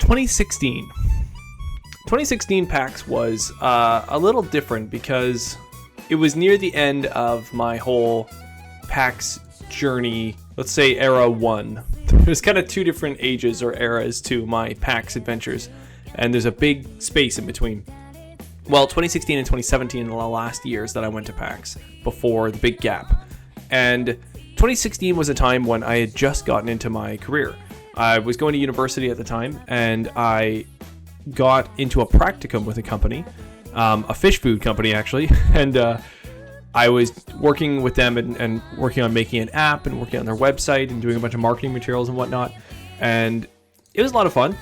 2016. 2016 PAX was a little different because it was near the end of my whole PAX journey, let's say era 1. There's kind of 2 different ages or eras to my PAX adventures, and there's a big space in between. Well, 2016 and 2017 are the last years that I went to PAX before the big gap. And 2016 was a time when I had just gotten into my career. I was going to university at the time, and I got into a practicum with a company, a fish food company actually, and I was working with them and working on making an app and working on their website and doing a bunch of marketing materials and whatnot, and it was a lot of fun.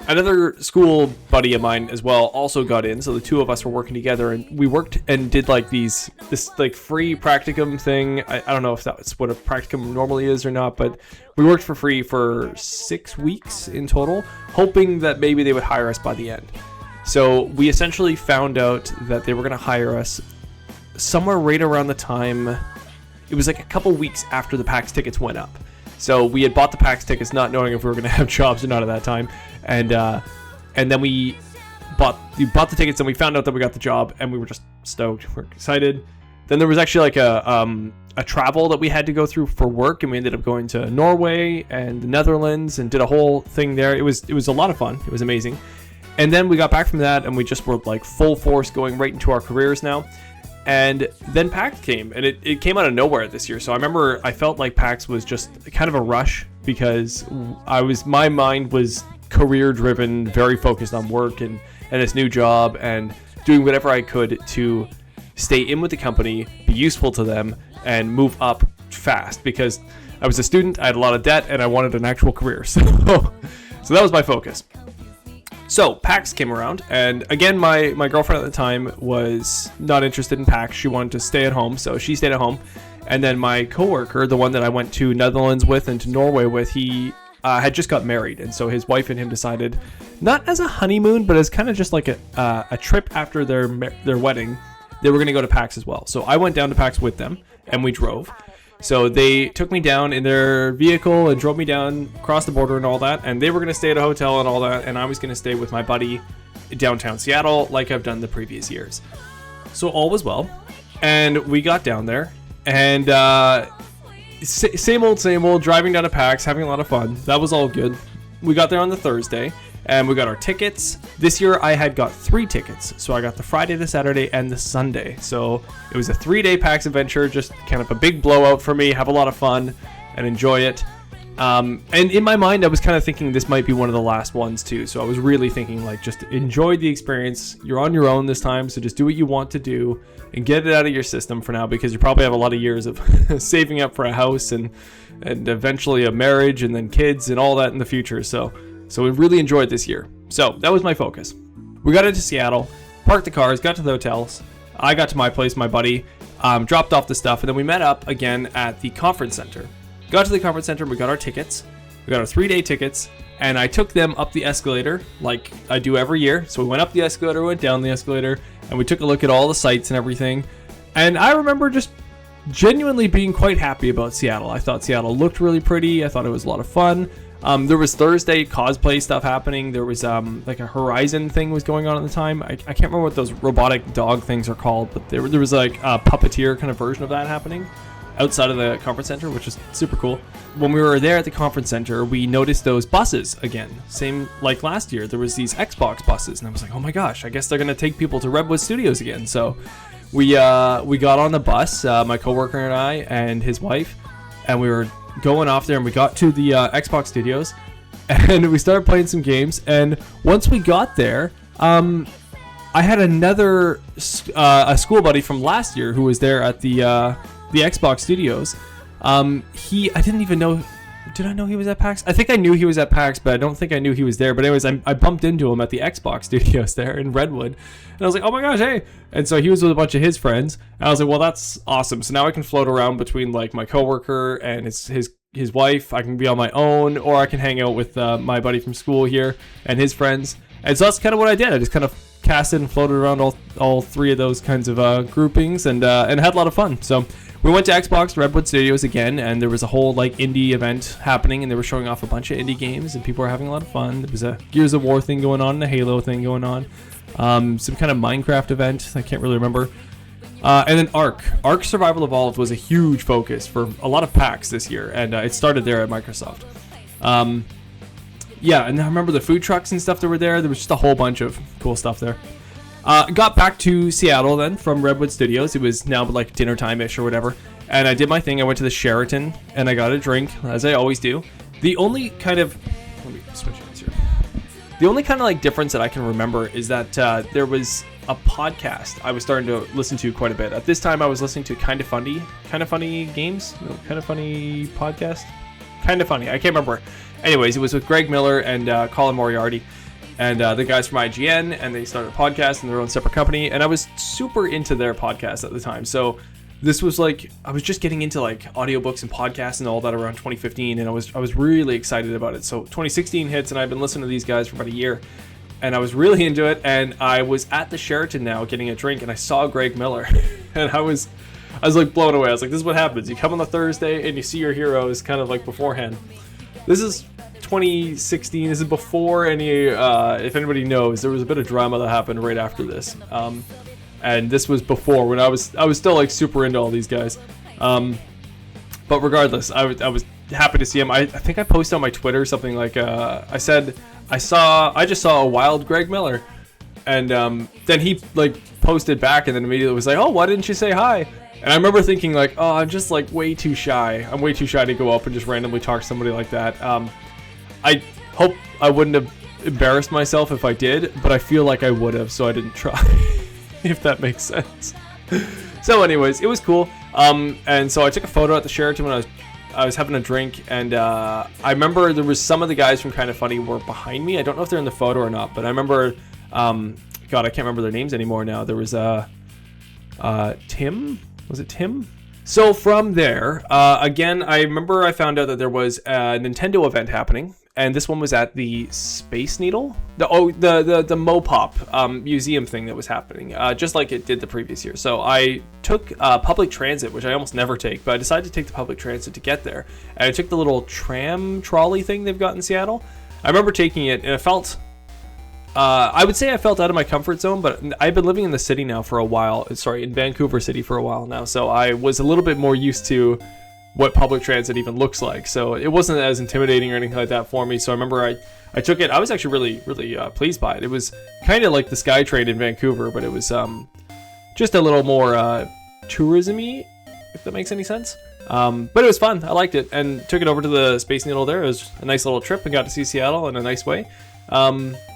Another school buddy of mine as well also got in, so the 2 of us were working together, and we worked and did like this like free practicum thing. I don't know if that's what a practicum normally is or not, but we worked for free for 6 weeks in total, hoping that maybe they would hire us by the end. So we essentially found out that they were going to hire us somewhere right around the time, it was like a couple weeks after the PAX tickets went up. So we had bought the PAX tickets not knowing if we were going to have jobs or not at that time. And then we bought the tickets and we found out that we got the job, and we were just stoked. We're excited. Then there was actually like a travel that we had to go through for work, and we ended up going to Norway and the Netherlands and did a whole thing there. It was a lot of fun. It was amazing. And then we got back from that, and we just were like full force going right into our careers now. And then PAX came, and it came out of nowhere this year. So I remember I felt like PAX was just kind of a rush because my mind was career driven, very focused on work and this new job and doing whatever I could to stay in with the company, be useful to them, and move up fast because I was a student, I had a lot of debt, and I wanted an actual career. So that was my focus. So PAX came around, and again, my girlfriend at the time was not interested in PAX. She wanted to stay at home, so she stayed at home. And then my coworker, the one that I went to Netherlands with and to Norway with, he had just got married, and so his wife and him decided, not as a honeymoon, but as kind of just like a trip after their wedding, they were going to go to PAX as well. So I went down to PAX with them, and we drove. So they took me down in their vehicle and drove me down across the border and all that, and they were going to stay at a hotel and all that, and I was going to stay with my buddy in downtown Seattle like I've done the previous years. So all was well, and we got down there, and same old, driving down to PAX, having a lot of fun. That was all good. We got there on the Thursday, and we got our tickets. This year I had got 3 tickets, so I got the Friday, the Saturday, and the Sunday. So it was a 3-day PAX adventure, just kind of a big blowout for me, have a lot of fun and enjoy it. And in my mind I was kind of thinking this might be one of the last ones too, so I was really thinking like just enjoy the experience. You're on your own this time, so just do what you want to do and get it out of your system for now, because you probably have a lot of years of saving up for a house and eventually a marriage and then kids and all that in the future. So we really enjoyed this year. So that was my focus. We got into Seattle, parked the cars, got to the hotels. I got to my place, my buddy, dropped off the stuff, and then we met up again at the conference center. Got to the conference center, we got our tickets. We got our 3-day tickets, and I took them up the escalator like I do every year. So we went up the escalator, went down the escalator, and we took a look at all the sites and everything. And I remember just genuinely being quite happy about Seattle. I thought Seattle looked really pretty. I thought it was a lot of fun. There was Thursday cosplay stuff happening. There was like a Horizon thing was going on at the time. I can't remember what those robotic dog things are called, but there was like a puppeteer kind of version of that happening outside of the conference center, which is super cool. When we were there at the conference center, we noticed those buses again. Same like last year, there was these Xbox buses, and I was like, oh my gosh, I guess they're gonna take people to Redwood Studios again. So we got on the bus, my coworker and I and his wife, and we were going off there, and we got to the Xbox Studios, and we started playing some games. And once we got there, I had another a school buddy from last year who was there at the Xbox Studios. I didn't even know. Did I know he was at PAX? I think I knew he was at PAX, but I don't think I knew he was there. But anyways, I bumped into him at the Xbox Studios there in Redwood, and I was like, oh my gosh, hey. And so he was with a bunch of his friends, and I was like, well, that's awesome. So now I can float around between like my coworker and his wife. I can be on my own, or I can hang out with my buddy from school here and his friends. And so that's kind of what I did. I just kind of casted and floated around all 3 of those kinds of groupings, and had a lot of fun. So We went to Xbox Redwood Studios again, and there was a whole like indie event happening, and they were showing off a bunch of indie games, and people were having a lot of fun. There was a Gears of War thing going on, and a Halo thing going on, some kind of Minecraft event. I can't really remember. And then Ark Survival Evolved was a huge focus for a lot of PAX this year, and it started there at Microsoft. Yeah, and I remember the food trucks and stuff that were there. There was just a whole bunch of cool stuff there. Got back to Seattle then from Redwood Studios. It was now like dinner time-ish or whatever. And I did my thing. I went to the Sheraton and I got a drink, as I always do. The only kind of... Let me switch hands here. The only kind of like difference that I can remember is that there was a podcast I was starting to listen to quite a bit. At this time, I was listening to Kind of Funny Games? No, Kind of Funny Podcast? Kind of Funny. I can't remember. Anyways, it was with Greg Miller and Colin Moriarty. And the guys from IGN, and they started a podcast in their own separate company, and I was super into their podcast at the time. So this was like, I was just getting into like audiobooks and podcasts and all that around 2015, and I was really excited about it. So 2016 hits, and I've been listening to these guys for about a year, and I was really into it. And I was at the Sheraton now getting a drink, and I saw Greg Miller, and I was like blown away. I was like, this is what happens. You come on the Thursday, and you see your heroes kind of like beforehand. This is 2016. This is before any, if anybody knows, there was a bit of drama that happened right after this. And this was before, when I was still like super into all these guys. But regardless, I was happy to see him. I think I posted on my Twitter something like, I said, I just saw a wild Greg Miller. And then he like posted back and then immediately was like, oh, why didn't you say hi? And I remember thinking like, oh, I'm just like way too shy. I'm way too shy to go up and just randomly talk to somebody like that. I hope I wouldn't have embarrassed myself if I did, but I feel like I would have, so I didn't try, if that makes sense. So anyways, it was cool. And so I took a photo at the Sheraton when I was having a drink, and I remember there was some of the guys from Kind of Funny were behind me. I don't know if they're in the photo or not, but I remember, God, I can't remember their names anymore now. There was Tim? Was it Tim? So from there, again, I remember I found out that there was a Nintendo event happening, and this one was at the Space Needle, the Mopop museum thing that was happening, just like it did the previous year. So I took public transit, which I almost never take, but I decided to take the public transit to get there, and I took the little tram trolley thing they've got in Seattle. I remember taking it, and it felt... I would say I felt out of my comfort zone, but I've been living in the city now for a while. Sorry, in Vancouver City for a while now. So I was a little bit more used to what public transit even looks like. So it wasn't as intimidating or anything like that for me. So I remember I took it. I was actually really pleased by it. It was kind of like the SkyTrain in Vancouver, but it was just a little more tourism-y, if that makes any sense. But it was fun. I liked it, and took it over to the Space Needle there. It was a nice little trip, and got to see Seattle in a nice way.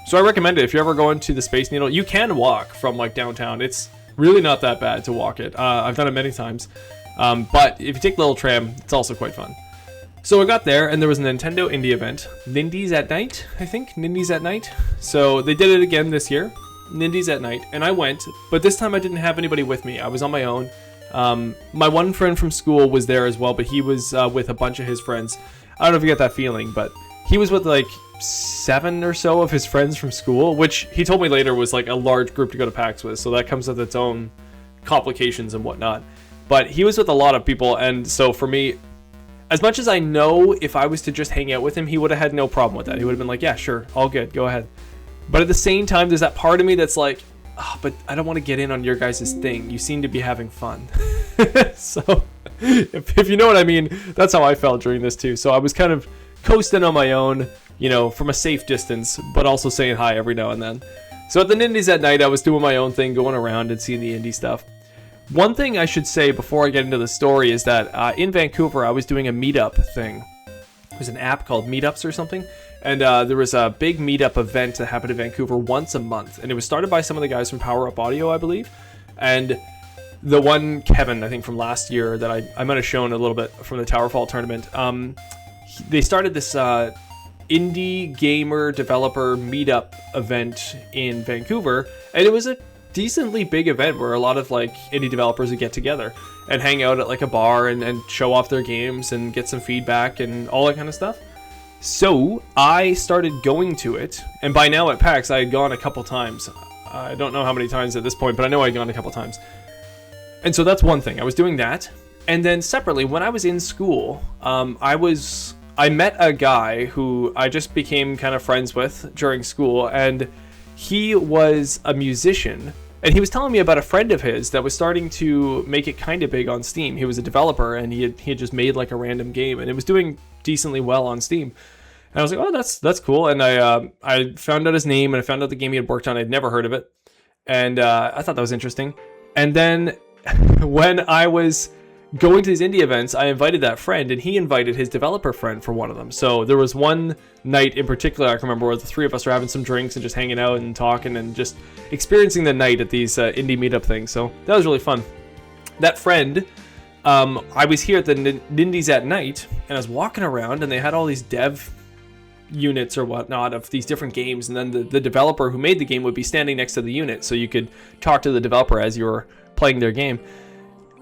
So I recommend it. If you're ever going to the Space Needle, you can walk from like downtown. It's really not that bad to walk it. I've done it many times. But if you take the little tram, it's also quite fun. So I got there, and there was a Nintendo indie event. Nindies at Night, I think. Nindies at Night. So they did it again this year. Nindies at Night. And I went, but this time I didn't have anybody with me. I was on my own. My one friend from school was there as well, but he was with a bunch of his friends. I don't know if you get that feeling, but he was with like 7 or so of his friends from school, which he told me later was like a large group to go to PAX with, so that comes with its own complications and whatnot. But he was with a lot of people, and so for me, as much as I know if I was to just hang out with him, he would have had no problem with that. He would have been like, yeah, sure, all good, go ahead. But at the same time, there's that part of me that's like, oh, but I don't want to get in on your guys' thing. You seem to be having fun. So if you know what I mean, that's how I felt during this too. So I was kind of coasting on my own, you know, from a safe distance, but also saying hi every now and then. So at the Nindies at Night, I was doing my own thing, going around and seeing the indie stuff. One thing I should say before I get into the story is that in Vancouver, I was doing a meetup thing. It was an app called Meetups or something. And there was a big meetup event that happened in Vancouver once a month. And it was started by some of the guys from Power Up Audio, I believe. And the one, Kevin, I think from last year that I might have shown a little bit from the Towerfall tournament. They started this indie gamer developer meetup event in Vancouver. And it was a decently big event where a lot of like indie developers would get together and hang out at like a bar and show off their games and get some feedback and all that kind of stuff. So I started going to it, and by now at PAX I had gone a couple times. I don't know how many times at this point, but I know I had gone a couple times. And so that's one thing. I was doing that, And then separately, when I was in school, I met a guy who I just became kind of friends with during school, and he was a musician. And he was telling me about a friend of his that was starting to make it kind of big on Steam. He was a developer, and he had just made like a random game, and it was doing decently well on Steam. And I was like, oh, that's cool. And I found out his name, and I found out the game he had worked on. I'd never heard of it, and I thought that was interesting. And then when I was going to these indie events, I invited that friend, and he invited his developer friend for one of them. So there was one night in particular I can remember where the three of us were having some drinks and just hanging out and talking and just experiencing the night at these indie meetup things. So that was really fun. That friend, I was here at the Nindies at night, and I was walking around, and they had all these dev units or whatnot of these different games, and then the developer who made the game would be standing next to the unit, so you could talk to the developer as you were playing their game.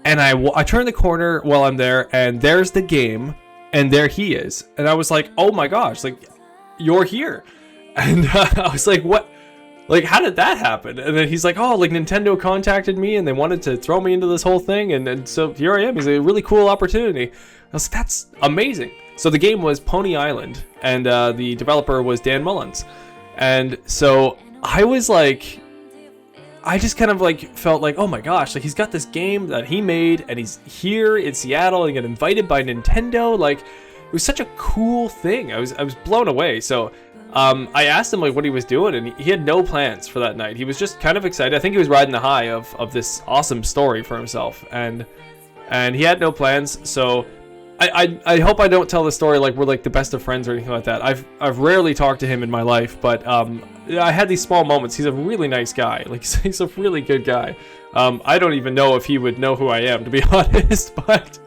And I turn the corner while I'm there, and there's the game, and there he is. And I was like, oh my gosh, like, you're here. And I was like, what? Like, how did that happen? And then he's like, oh, like, Nintendo contacted me, and they wanted to throw me into this whole thing, and so here I am. He's like, a really cool opportunity. I was like, that's amazing. So the game was Pony Island, and the developer was Dan Mullins. And so I was like, I just kind of like felt like, oh my gosh, like he's got this game that he made, and he's here in Seattle and got invited by Nintendo. Like, it was such a cool thing. I was blown away. So I asked him like what he was doing, and he had no plans for that night. He was just kind of excited. I think he was riding the high of this awesome story for himself, and he had no plans. So I hope I don't tell the story like we're like the best of friends or anything like that. I've rarely talked to him in my life, but I had these small moments. He's a really nice guy. Like, he's a really good guy. I don't even know if he would know who I am, to be honest. But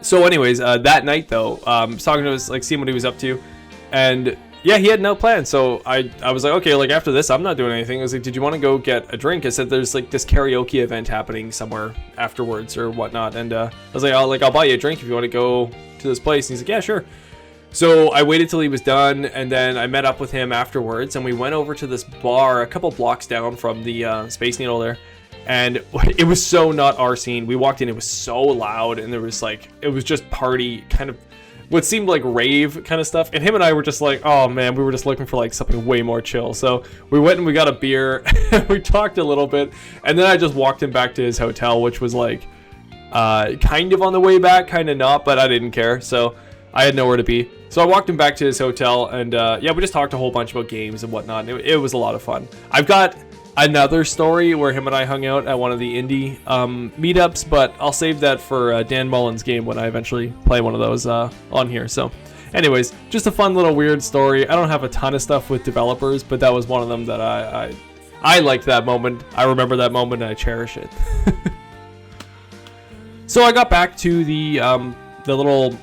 so anyways, that night though, I was talking to him, like seeing what he was up to, and yeah, he had no plan. So I was like, okay, like after this, I'm not doing anything. I was like, did you want to go get a drink? I said, there's like this karaoke event happening somewhere afterwards or whatnot. And I was like, I'll buy you a drink if you want to go to this place. And he's like, yeah, sure. So I waited till he was done, and then I met up with him afterwards, and we went over to this bar a couple blocks down from the Space Needle there. And it was so not our scene. We walked in, it was so loud, and there was like, it was just party kind of, what seemed like rave kind of stuff. And him and I were just like, oh man, we were just looking for like something way more chill. So we went and we got a beer, and we talked a little bit, and then I just walked him back to his hotel, which was like kind of on the way back, kind of not, but I didn't care. So I had nowhere to be. So I walked him back to his hotel, and yeah, we just talked a whole bunch about games and whatnot. And it was a lot of fun. I've got another story where him and I hung out at one of the indie meetups, but I'll save that for Dan Mullins' game when I eventually play one of those on here. So anyways, just a fun little weird story. I don't have a ton of stuff with developers, but that was one of them that I liked that moment. I remember that moment, and I cherish it. So I got back to the little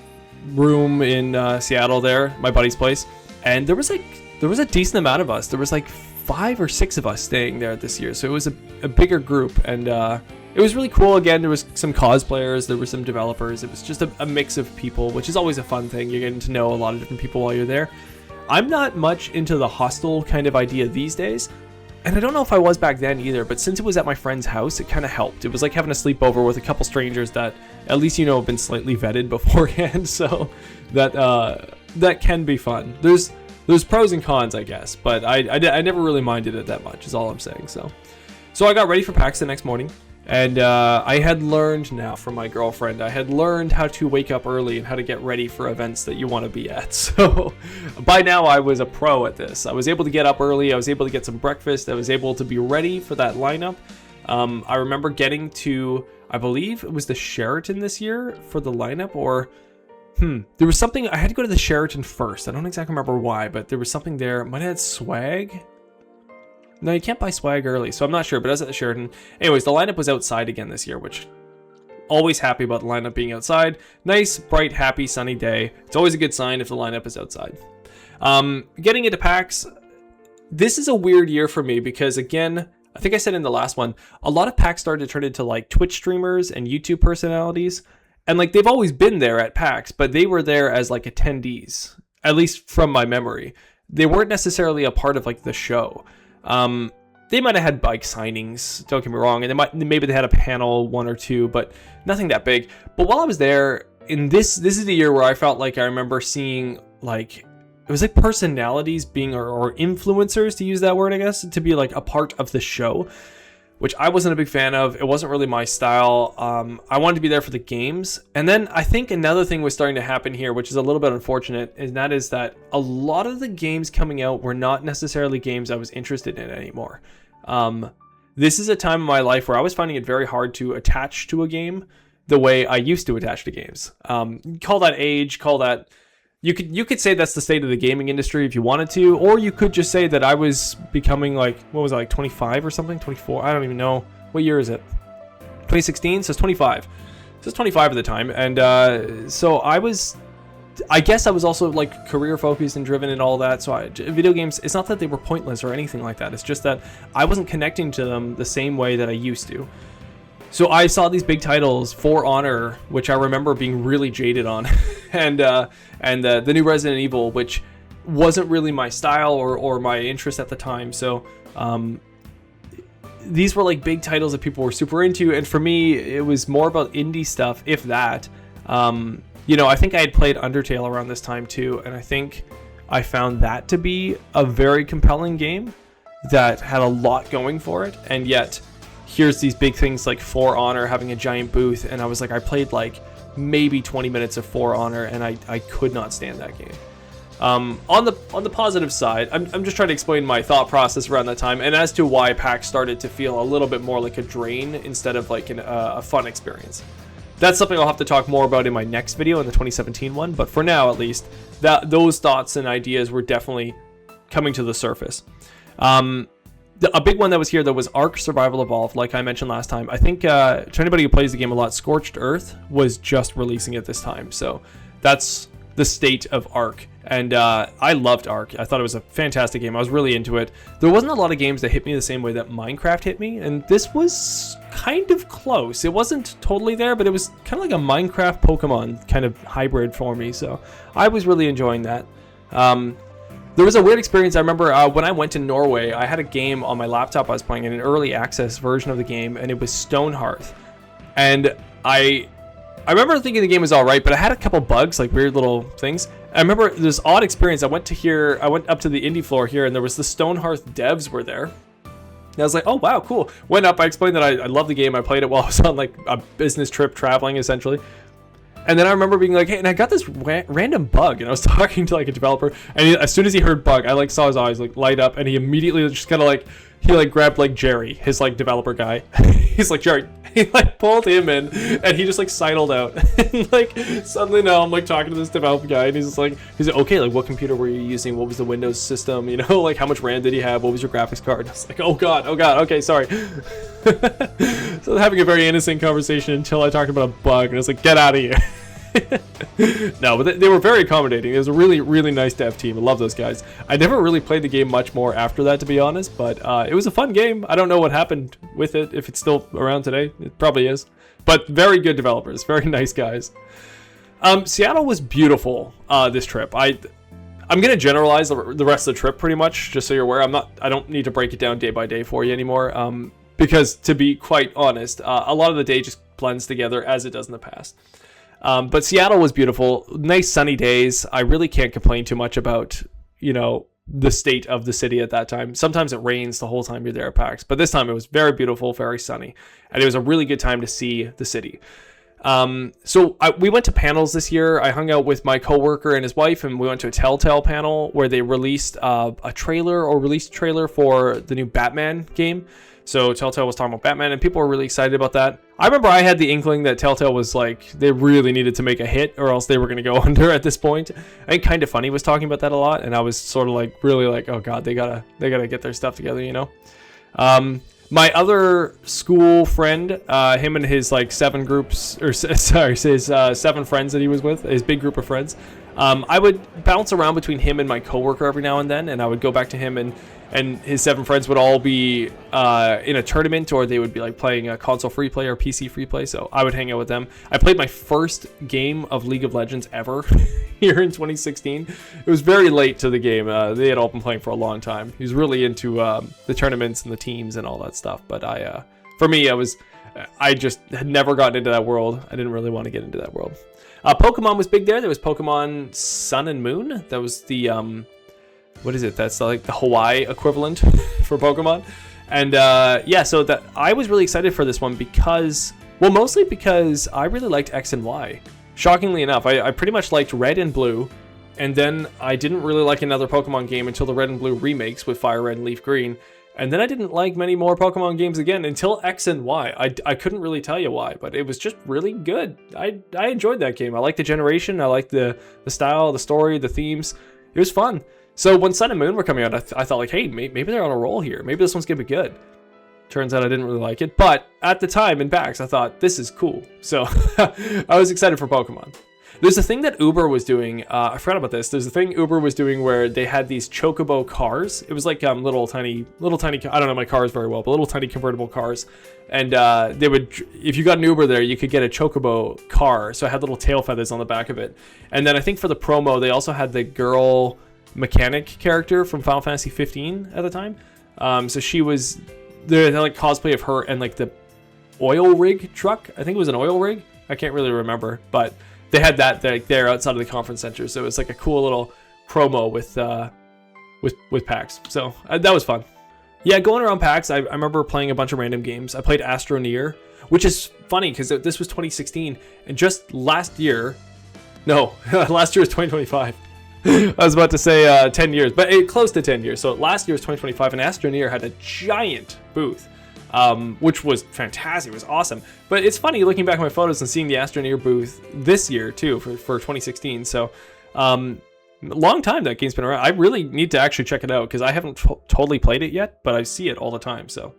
room in Seattle there, my buddy's place, and there was a decent amount of us. There was like 5 or 6 of us staying there this year, so it was a bigger group, and it was really cool. Again, there was some cosplayers, there were some developers. It was just a mix of people, which is always a fun thing. You're getting to know a lot of different people while you're there. I'm not much into the hostel kind of idea these days, and I don't know if I was back then either, but since it was at my friend's house, it kind of helped. It was like having a sleepover with a couple strangers that at least, you know, have been slightly vetted beforehand, so that can be fun. There's pros and cons, I guess, but I never really minded it that much, is all I'm saying. So I got ready for PAX the next morning, and I had learned now from my girlfriend, I had learned how to wake up early and how to get ready for events that you want to be at. So by now I was a pro at this. I was able to get up early, I was able to get some breakfast, I was able to be ready for that lineup. I remember getting to, I believe it was the Sheraton this year for the lineup, or there was something, I had to go to the Sheraton first. I don't exactly remember why, but there was something there. Might have had swag. No, you can't buy swag early, so I'm not sure, but I was at the Sheraton. Anyways, the lineup was outside again this year, which always happy about the lineup being outside. Nice, bright, happy, sunny day. It's always a good sign if the lineup is outside. Getting into PAX, this is a weird year for me because, again, I think I said in the last one, a lot of PAX started to turn into like Twitch streamers and YouTube personalities. And like they've always been there at PAX, but they were there as like attendees, at least from my memory. They weren't necessarily a part of like the show. They might have had bike signings, don't get me wrong, and maybe they had a panel, 1 or 2, but nothing that big. But while I was there, this is the year where I felt like I remember seeing, like, it was like personalities being, or influencers, to use that word, I guess, to be like a part of the show, which I wasn't a big fan of. It wasn't really my style. I wanted to be there for the games. And then I think another thing was starting to happen here, which is a little bit unfortunate, and that is that a lot of the games coming out were not necessarily games I was interested in anymore. This is a time in my life where I was finding it very hard to attach to a game the way I used to attach to games. Call that age, call that... You could say that's the state of the gaming industry if you wanted to, or you could just say that I was becoming like, what was I, like 25 or something? 24? I don't even know. What year is it? 2016? So it's 25. So it's 25 at the time. And so I guess I was also like career focused and driven and all that. So video games, it's not that they were pointless or anything like that. It's just that I wasn't connecting to them the same way that I used to. So I saw these big titles, For Honor, which I remember being really jaded on, and the new Resident Evil, which wasn't really my style or my interest at the time. So these were like big titles that people were super into, and for me, it was more about indie stuff, if that. I think I had played Undertale around this time too, and I think I found that to be a very compelling game that had a lot going for it, and yet here's these big things like For Honor having a giant booth, and I was like, I played like maybe 20 minutes of For Honor, and I could not stand that game. On the positive side, I'm just trying to explain my thought process around that time, and as to why PAX started to feel a little bit more like a drain instead of like a fun experience. That's something I'll have to talk more about in my next video, in the 2017 one, but for now at least, those thoughts and ideas were definitely coming to the surface. A big one that was here, though, was Ark Survival Evolved, like I mentioned last time. I think, to anybody who plays the game a lot, Scorched Earth was just releasing at this time. So that's the state of Ark. And I loved Ark. I thought it was a fantastic game. I was really into it. There wasn't a lot of games that hit me the same way that Minecraft hit me. And this was kind of close. It wasn't totally there, but it was kind of like a Minecraft Pokemon kind of hybrid for me. So I was really enjoying that. There was a weird experience. I remember when I went to Norway, I had a game on my laptop I was playing in an early access version of the game, and it was Stonehearth. And I remember thinking the game was all right, but I had a couple bugs, like weird little things. I remember this odd experience. I went up to the indie floor here, and there was the Stonehearth devs were there. And I was like, oh, wow, cool. Went up, I explained that I love the game. I played it while I was on like a business trip traveling, essentially. And then I remember being like, hey, and I got this random bug, and I was talking to like a developer, and as soon as he heard bug, I like saw his eyes like light up, and he immediately just kind of like, he like grabbed like Jerry, his like developer guy. He's like, Jerry, he like pulled him in, and he just like sidled out. And like suddenly now I'm like talking to this developer guy, and he's like, okay, like what computer were you using? What was the Windows system? You know, like how much RAM did he have? What was your graphics card? I was like, oh god, okay, sorry. So having a very innocent conversation until I talked about a bug, and I was like, get out of here. No, but they were very accommodating. It was a really, really nice dev team. I love those guys. I never really played the game much more after that, to be honest, but it was a fun game. I don't know what happened with it, if it's still around today. It probably is. But very good developers, very nice guys. Seattle was beautiful this trip. I'm going to generalize the rest of the trip pretty much, just so you're aware. I don't need to break it down day by day for you anymore, because to be quite honest, a lot of the day just blends together as it does in the past. But Seattle was beautiful. Nice sunny days. I really can't complain too much about, the state of the city at that time. Sometimes it rains the whole time you're there at PAX, but this time it was very beautiful, very sunny, and it was a really good time to see the city. We went to panels this year. I hung out with my coworker and his wife, and we went to a Telltale panel where they released a trailer for the new Batman game. So Telltale was talking about Batman, and people were really excited about that. I remember I had the inkling that Telltale was like, they really needed to make a hit or else they were going to go under at this point. I think Kinda Funny was talking about that a lot, and I was sort of like, really like, oh god, they gotta get their stuff together, My other school friend, him and his like 7 friends that he was with, his big group of friends, I would bounce around between him and my coworker every now and then, and I would go back to him, and his 7 friends would all be in a tournament, or they would be like playing a console free play or PC free play. So I would hang out with them. I played my first game of League of Legends ever here in 2016. It was very late to the game. They had all been playing for a long time. He was really into the tournaments and the teams and all that stuff. But for me, I just had never gotten into that world. I didn't really want to get into that world. Pokemon was big there. There was Pokemon Sun and Moon. That was the what is it? That's like the Hawaii equivalent for Pokemon. And so that I was really excited for this one because, well, mostly because I really liked X and Y. Shockingly enough, I pretty much liked Red and Blue, and then I didn't really like another Pokemon game until the Red and Blue remakes with Fire Red and Leaf Green. And then I didn't like many more Pokemon games again until X and Y. I couldn't really tell you why, but it was just really good. I enjoyed that game. I liked the generation. I liked the style, the story, the themes. It was fun. So when Sun and Moon were coming out, I thought like, hey, maybe they're on a roll here. Maybe this one's going to be good. Turns out I didn't really like it. But at the time in PAX, I thought, this is cool. So I was excited for Pokemon. There's a thing that Uber was doing. I forgot about this. There's a thing Uber was doing where they had these chocobo cars. It was like little tiny. I don't know my cars very well, but little tiny convertible cars. And they would, if you got an Uber there, you could get a chocobo car. So it had little tail feathers on the back of it. And then I think for the promo, they also had the girl mechanic character from Final Fantasy 15 at the time. So she was the like cosplay of her and like the oil rig truck. I think it was an oil rig. I can't really remember, but they had that there outside of the conference center, so it was like a cool little promo with PAX. So that was fun. Yeah, going around PAX, I remember playing a bunch of random games. I played Astroneer, which is funny because this was 2016, and just last year was 2025. I was about to say 10 years, but close to 10 years. So last year was 2025, and Astroneer had a giant booth. Which was fantastic. It was awesome. But it's funny looking back at my photos and seeing the Astroneer booth this year too for 2016. So long time that game's been around. I really need to actually check it out because I haven't totally played it yet, but I see it all the time. So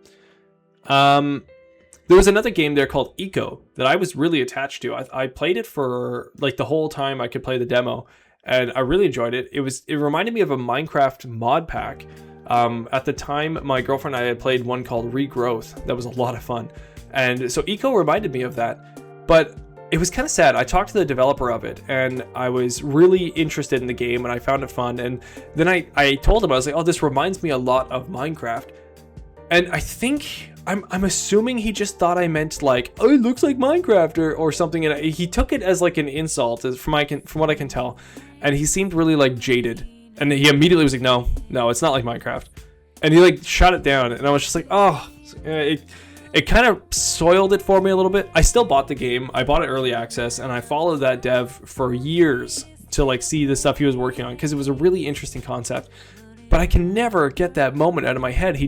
there was another game there called Eco that I was really attached to. I played it for like the whole time I could play the demo, and I really enjoyed it. It reminded me of a Minecraft mod pack. At the time, my girlfriend and I had played one called Regrowth. That was a lot of fun. And so Eco reminded me of that. But it was kind of sad. I talked to the developer of it, and I was really interested in the game, and I found it fun. And then I told him, I was like, oh, this reminds me a lot of Minecraft. And I think, I'm assuming he just thought I meant like, oh, it looks like Minecraft or something. And he took it as like an insult, from what I can tell. And he seemed really like jaded. And he immediately was like, no, it's not like Minecraft. And he like shut it down. And I was just like, oh, it kind of soiled it for me a little bit. I still bought the game. I bought it early access, and I followed that dev for years to like see the stuff he was working on because it was a really interesting concept. But I can never get that moment out of my head.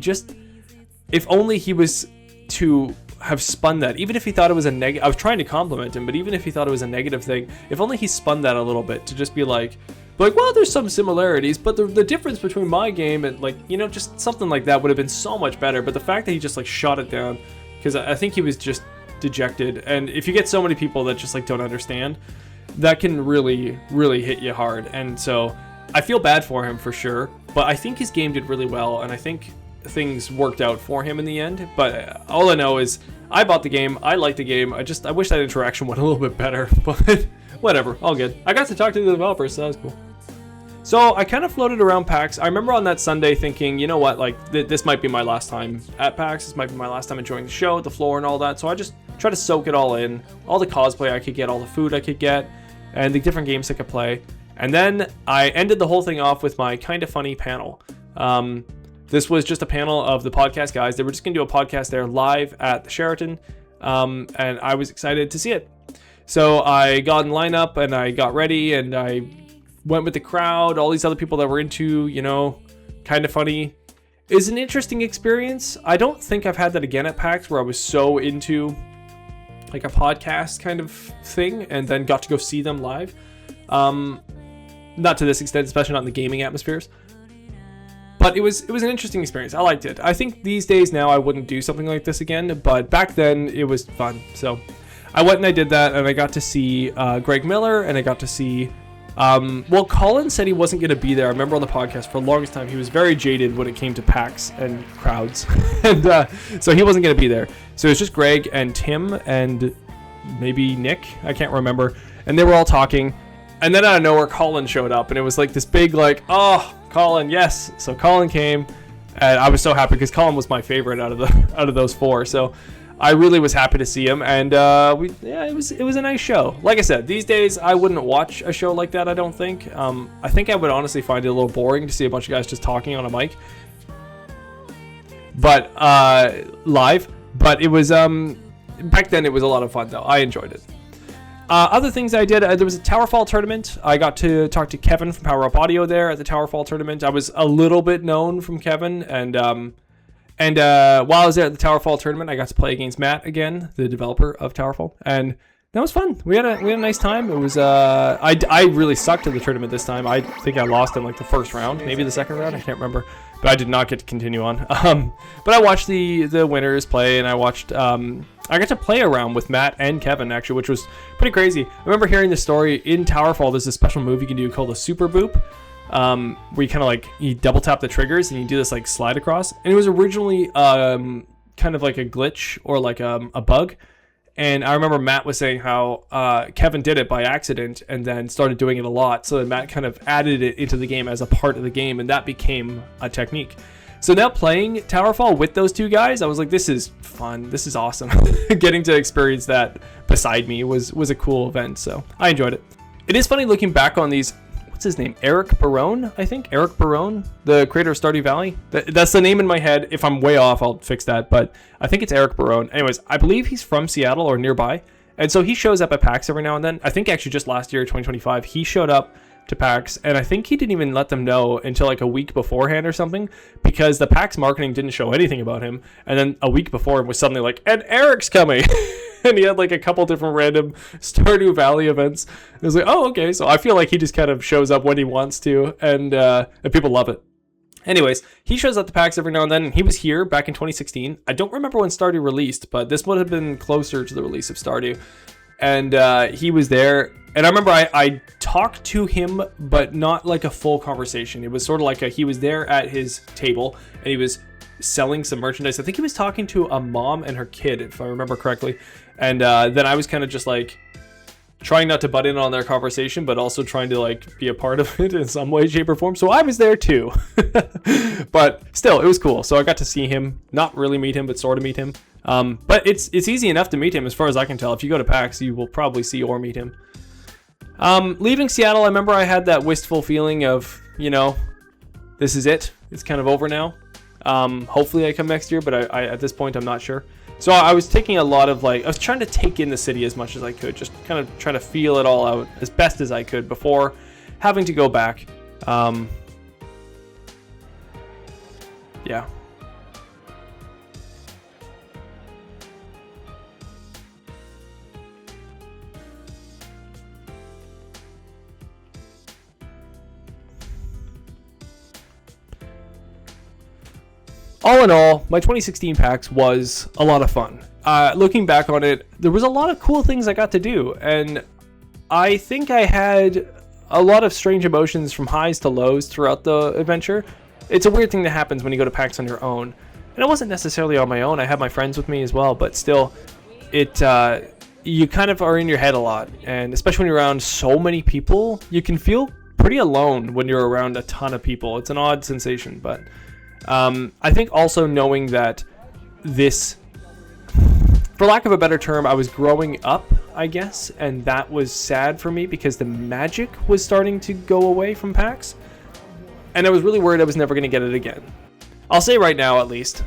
If only he was to have spun that, even if he thought it was a negative. I was trying to compliment him, but even if he thought it was a negative thing, if only he spun that a little bit to just be like, well, there's some similarities, but the difference between my game and like, just something like that would have been so much better. But the fact that he just like shot it down, because I think he was just dejected. And if you get so many people that just like don't understand, that can really, really hit you hard. And so I feel bad for him for sure, but I think his game did really well, and I think things worked out for him in the end. But all I know is I bought the game, I liked the game. I wish that interaction went a little bit better, but whatever, all good. I got to talk to the developers, so that was cool. So I kind of floated around PAX. I remember on that Sunday thinking, you know what, like this might be my last time at PAX. This might be my last time enjoying the show, the floor and all that. So I just tried to soak it all in, all the cosplay I could get, all the food I could get, and the different games I could play. And then I ended the whole thing off with my kind of funny panel. This was just a panel of the podcast guys. They were just going to do a podcast there live at the Sheraton, and I was excited to see it. So I got in lineup, and I got ready, and I went with the crowd, all these other people that were into, kind of funny. It's an interesting experience. I don't think I've had that again at PAX where I was so into like a podcast kind of thing and then got to go see them live. Not to this extent, especially not in the gaming atmospheres. But it was an interesting experience. I liked it. I think these days now I wouldn't do something like this again, but back then it was fun. So I went and I did that, and I got to see Greg Miller, and I got to see Well, Colin said he wasn't going to be there. I remember on the podcast for the longest time, he was very jaded when it came to PAX and crowds. And so he wasn't going to be there. So it was just Greg and Tim and maybe Nick. I can't remember. And they were all talking. And then out of nowhere, Colin showed up. And it was like this big, like, oh, Colin, yes. So Colin came. And I was so happy because Colin was my favorite out of those four. So I really was happy to see him, and it was a nice show. Like I said, these days I wouldn't watch a show like that. I don't think. I think I would honestly find it a little boring to see a bunch of guys just talking on a mic, but live. But it was back then. It was a lot of fun though. I enjoyed it. Other things I did, there was a Towerfall tournament. I got to talk to Kevin from Power Up Audio there at the Towerfall tournament. I was a little bit known from Kevin, and while I was there at the Towerfall tournament, I got to play against Matt again, the developer of Towerfall, and that was fun. We had a nice time. It was I really sucked at the tournament this time. I think I lost in like the first round, maybe the second round. I can't remember, but I did not get to continue on. But I watched the winners play, and I watched. I got to play around with Matt and Kevin actually, which was pretty crazy. I remember hearing the story in Towerfall. There's a special move you can do called a super boop. Where you kind of like you double tap the triggers and you do this like slide across, and it was originally kind of like a glitch or like a bug. And I remember Matt was saying how Kevin did it by accident and then started doing it a lot, so then Matt kind of added it into the game as a part of the game, and that became a technique. So now playing Towerfall with those two guys, I was like, this is fun, this is awesome. Getting to experience that beside me was a cool event, so I enjoyed it. It is funny looking back on these. What's his name? Eric Barone, I think. Eric Barone, the creator of Stardew Valley. That's the name in my head. If I'm way off, I'll fix that. But I think it's Eric Barone. Anyways, I believe he's from Seattle or nearby. And so he shows up at PAX every now and then. I think actually just last year, 2025, he showed up to PAX. And I think he didn't even let them know until like a week beforehand or something, because the PAX marketing didn't show anything about him. And then a week before it was suddenly like, and Eric's coming. And he had like a couple different random Stardew Valley events. It was like, oh, okay. So I feel like he just kind of shows up when he wants to, and people love it. Anyways, he shows up to PAX every now and then, and he was here back in 2016. I don't remember when Stardew released, but this would have been closer to the release of Stardew. And he was there, and I remember I talked to him, but not like a full conversation. It was sort of like he was there at his table, and he was selling some merchandise. I think he was talking to a mom and her kid, if I remember correctly. And then I was kind of just like trying not to butt in on their conversation, but also trying to like be a part of it in some way, shape, or form. So I was there too. But still, it was cool. So I got to see him, not really meet him, but sort of meet him. But it's easy enough to meet him as far as I can tell. If you go to PAX, you will probably see or meet him. Leaving Seattle, I remember I had that wistful feeling of, this is it. It's kind of over now. Hopefully I come next year, but I at this point, I'm not sure. So I was taking a lot of I was trying to take in the city as much as I could, just kind of trying to feel it all out as best as I could before having to go back. Yeah. All in all, my 2016 PAX was a lot of fun. Looking back on it, there was a lot of cool things I got to do, and I think I had a lot of strange emotions from highs to lows throughout the adventure. It's a weird thing that happens when you go to PAX on your own, and it wasn't necessarily on my own. I had my friends with me as well, but still, you kind of are in your head a lot, and especially when you're around so many people, you can feel pretty alone when you're around a ton of people. It's an odd sensation, but I think also knowing that this, for lack of a better term, I was growing up, I guess, and that was sad for me because the magic was starting to go away from PAX, and I was really worried I was never going to get it again. I'll say right now, at least,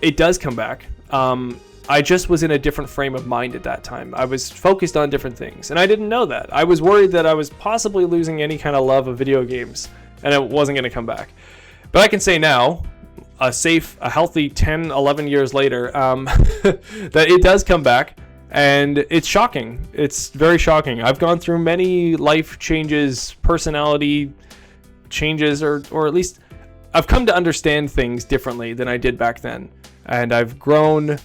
it does come back. I just was in a different frame of mind at that time. I was focused on different things, and I didn't know that. I was worried that I was possibly losing any kind of love of video games, and it wasn't going to come back. But I can say now, a healthy 10, 11 years later, that it does come back, and it's shocking. It's very shocking. I've gone through many life changes, personality changes, or at least I've come to understand things differently than I did back then. And I've grown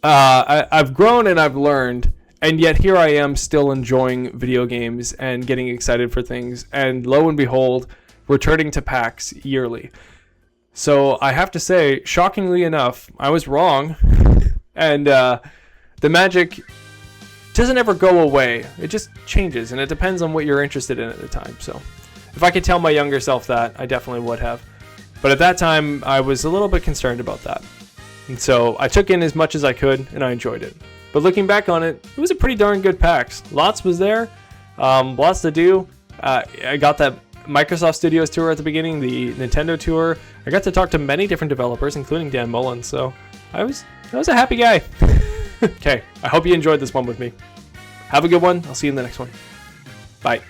and I've learned, And yet here I am still enjoying video games and getting excited for things. And lo and behold, returning to PAX yearly. So I have to say, shockingly enough, I was wrong. And the magic doesn't ever go away. It just changes, and it depends on what you're interested in at the time. So if I could tell my younger self that, I definitely would have. But at that time, I was a little bit concerned about that. And so I took in as much as I could, and I enjoyed it. But looking back on it, it was a pretty darn good PAX. Lots was there, lots to do. I got that Microsoft Studios tour at the beginning, the Nintendo tour. I got to talk to many different developers, including Dan Mullins. So I was a happy guy. Okay, I hope you enjoyed this one with me. Have a good one. I'll see you in the next one. Bye.